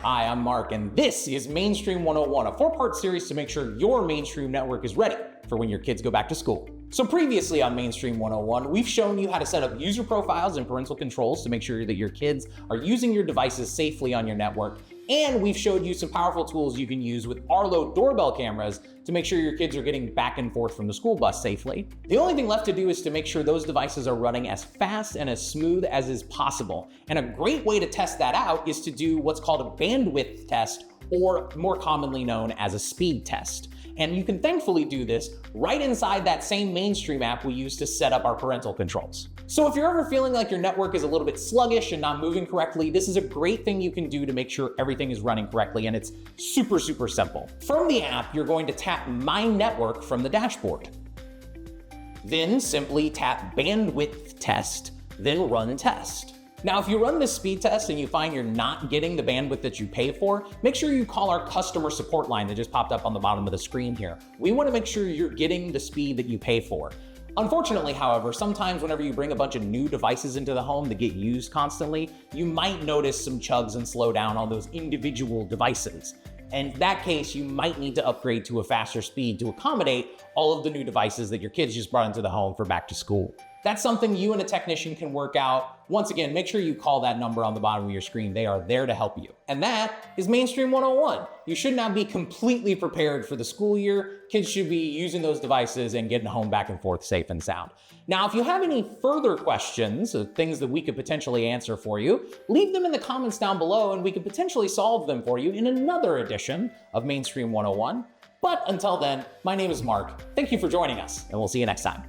Hi, I'm Mark, and this is Mainstream 101, a 4-part series to make sure your mainstream network is ready for when your kids go back to school. So previously on Mainstream 101, we've shown you how to set up user profiles and parental controls to make sure that your kids are using your devices safely on your network. And we've showed you some powerful tools you can use with Arlo doorbell cameras to make sure your kids are getting back and forth from the school bus safely. The only thing left to do is to make sure those devices are running as fast and as smooth as is possible. And a great way to test that out is to do what's called a bandwidth test, or more commonly known as a speed test. And you can thankfully do this right inside that same Mainstream app we use to set up our parental controls. So if you're ever feeling like your network is a little bit sluggish and not moving correctly, this is a great thing you can do to make sure everything is running correctly, and it's super, super simple. From the app, you're going to tap My Network from the dashboard. Then simply tap Bandwidth Test, then Run Test. Now, if you run this speed test and you find you're not getting the bandwidth that you pay for, make sure you call our customer support line that just popped up on the bottom of the screen here. We want to make sure you're getting the speed that you pay for. Unfortunately, however, sometimes whenever you bring a bunch of new devices into the home that get used constantly, you might notice some chugs and slow down on those individual devices. And in that case, you might need to upgrade to a faster speed to accommodate all of the new devices that your kids just brought into the home for back to school. That's something you and a technician can work out. Once again, make sure you call that number on the bottom of your screen. They are there to help you. And that is Mainstream 101. You should now be completely prepared for the school year. Kids should be using those devices and getting home back and forth safe and sound. Now, if you have any further questions of things that we could potentially answer for you, leave them in the comments down below and we could potentially solve them for you in another edition of Mainstream 101. But until then, my name is Mark. Thank you for joining us, and we'll see you next time.